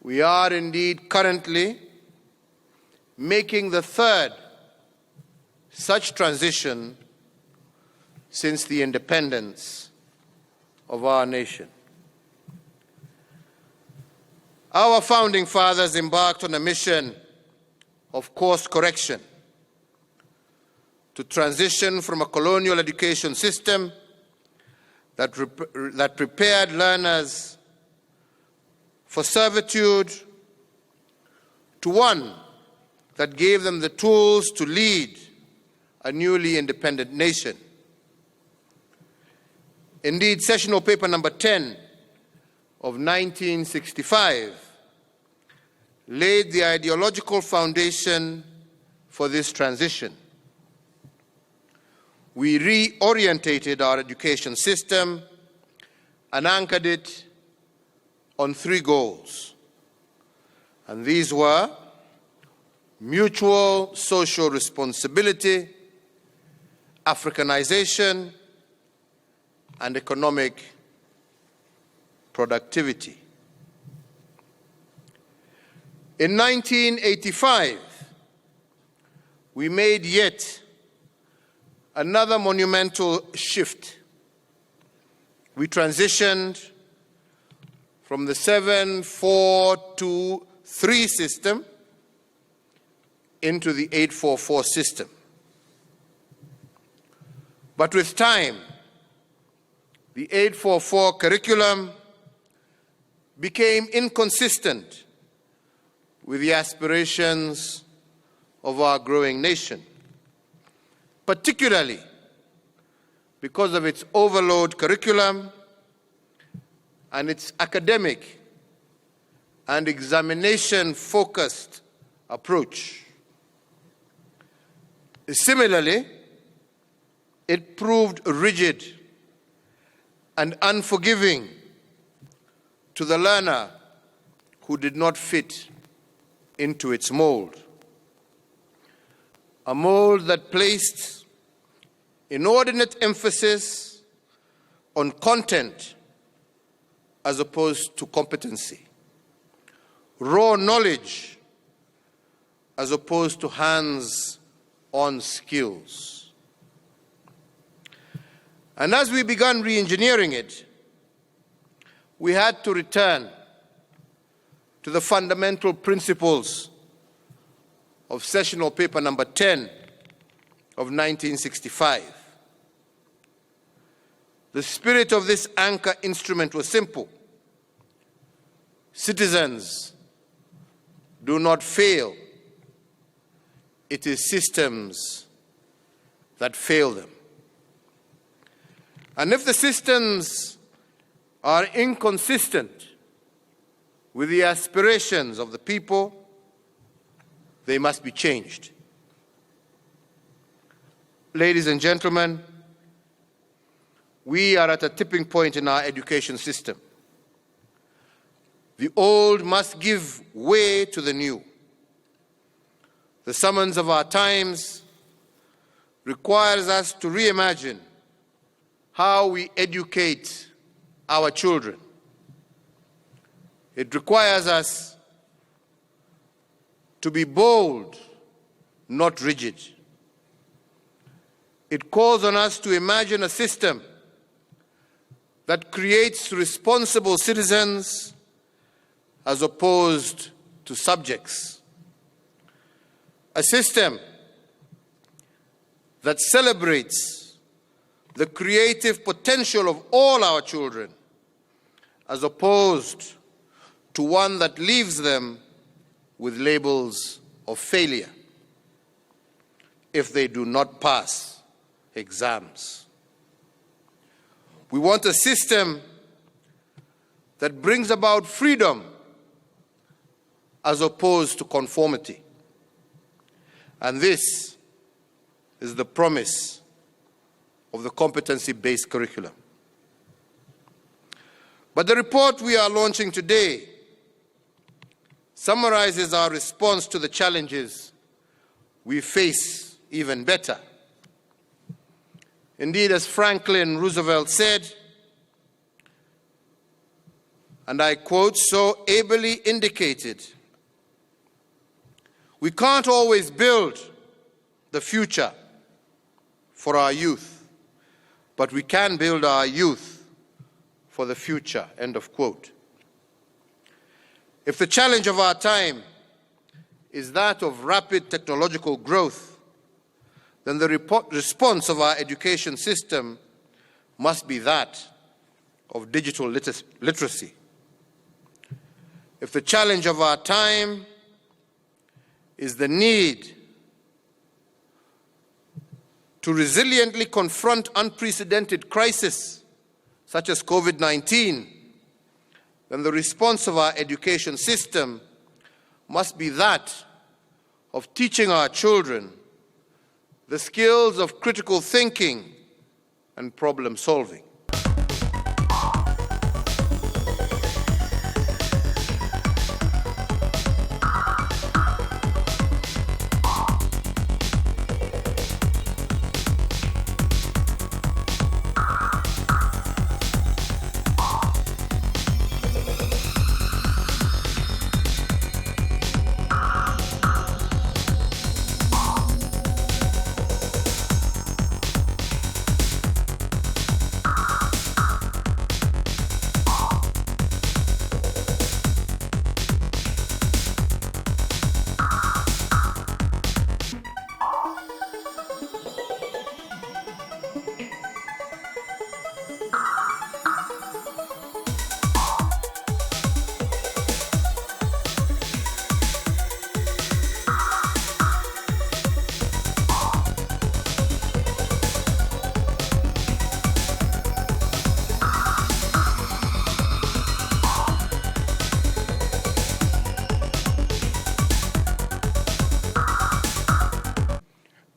We are indeed currently making the third such transition since the independence of our nation. Our founding fathers embarked on a mission of course correction to transition from a colonial education system that prepared learners for servitude to one that gave them the tools to lead a newly independent nation. Indeed, Sessional Paper number 10 of 1965 laid the ideological foundation for this transition. We reorientated our education system and anchored it on three goals. And these were mutual social responsibility, Africanization, and economic productivity. In 1985, we made yet another monumental shift. We transitioned from the 7-4-2-3 system into the 8-4-4 system. But with time, the 8-4-4 curriculum became inconsistent with the aspirations of our growing nation, particularly because of its overload curriculum and its academic and examination-focused approach. Similarly, it proved rigid and unforgiving to the learner who did not fit into its mold. A mold that placed inordinate emphasis on content as opposed to competency, raw knowledge as opposed to hands-on skills. And as we began re-engineering it, we had to return to the fundamental principles of Sessional Paper number 10 of 1965. The spirit of this anchor instrument was simple. Citizens do not fail. It is systems that fail them. And if the systems are inconsistent with the aspirations of the people, they must be changed. Ladies and gentlemen, we are at a tipping point in our education system. The old must give way to the new. The summons of our times requires us to reimagine how we educate our children. It requires us to be bold, not rigid. It calls on us to imagine a system that creates responsible citizens as opposed to subjects. A system that celebrates the creative potential of all our children as opposed to one that leaves them with labels of failure if they do not pass exams. We want a system that brings about freedom as opposed to conformity. And this is the promise of the competency-based curriculum. But the report we are launching today summarizes our response to the challenges we face even better. Indeed, as Franklin Roosevelt said, and I quote, so ably indicated, we can't always build the future for our youth, but we can build our youth for the future, end of quote. If the challenge of our time is that of rapid technological growth, then the response of our education system must be that of digital literacy. If the challenge of our time is the need to resiliently confront unprecedented crises such as COVID-19, then the response of our education system must be that of teaching our children the skills of critical thinking and problem solving.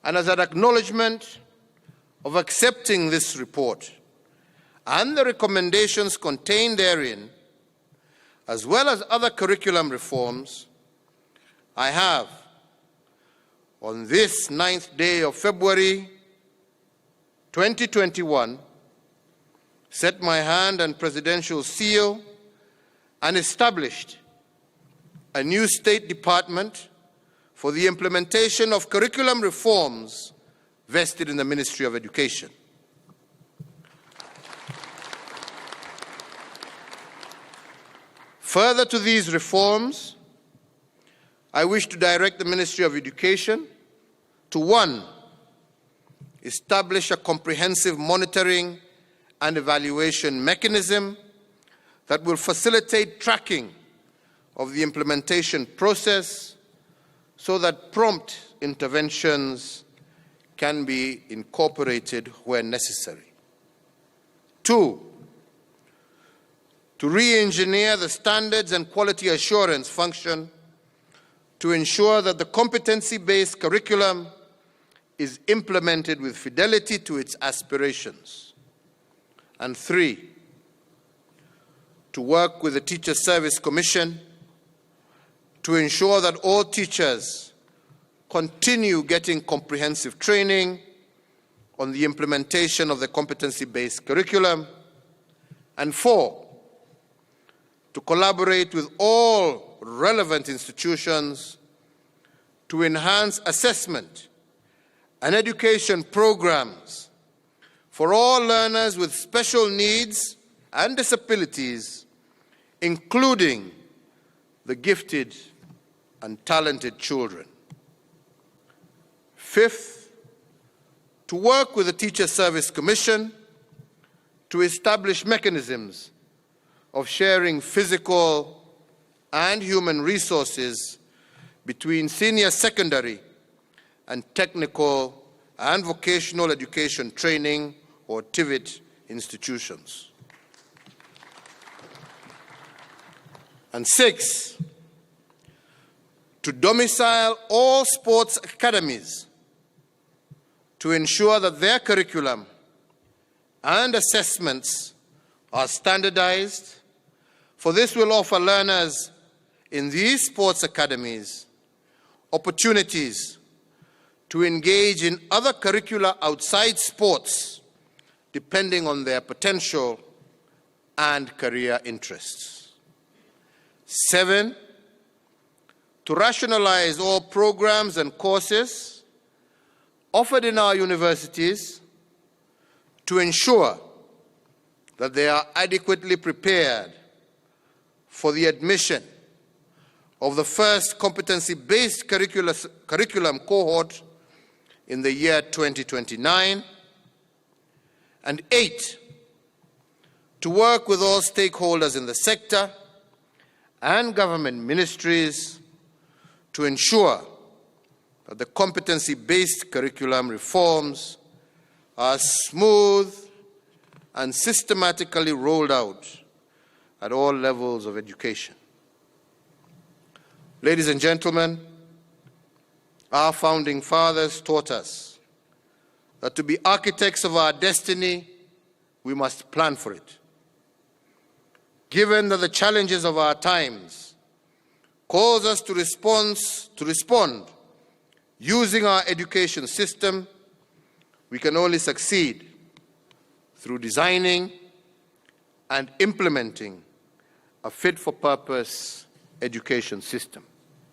And as an acknowledgement of accepting this report and the recommendations contained therein, as well as other curriculum reforms, I have, on this 9th day of February 2021, set my hand and presidential seal and established a new State Department for the implementation of curriculum reforms vested in the Ministry of Education. Further to these reforms, I wish to direct the Ministry of Education to 1. Establish a comprehensive monitoring and evaluation mechanism that will facilitate tracking of the implementation process so that prompt interventions can be incorporated where necessary. 2, to re-engineer the standards and quality assurance function to ensure that the competency-based curriculum is implemented with fidelity to its aspirations. And 3, to work with the Teacher Service Commission to ensure that all teachers continue getting comprehensive training on the implementation of the competency-based curriculum. And 4, to collaborate with all relevant institutions to enhance assessment and education programs for all learners with special needs and disabilities, including the gifted and talented children. 5th, to work with the Teacher Service Commission to establish mechanisms of sharing physical and human resources between senior secondary and technical and vocational education training or TVET institutions. And 6, to domicile all sports academies to ensure that their curriculum and assessments are standardized, for this will offer learners in these sports academies opportunities to engage in other curricula outside sports, depending on their potential and career interests. 7, to rationalize all programs and courses offered in our universities to ensure that they are adequately prepared for the admission of the first competency-based curriculum cohort in the year 2029. And 8, to work with all stakeholders in the sector and government ministries to ensure that the competency-based curriculum reforms are smooth and systematically rolled out at all levels of education. Ladies and gentlemen, our founding fathers taught us that to be architects of our destiny, we must plan for it. Given that the challenges of our times calls us to respond using our education system, we can only succeed through designing and implementing a fit-for-purpose education system.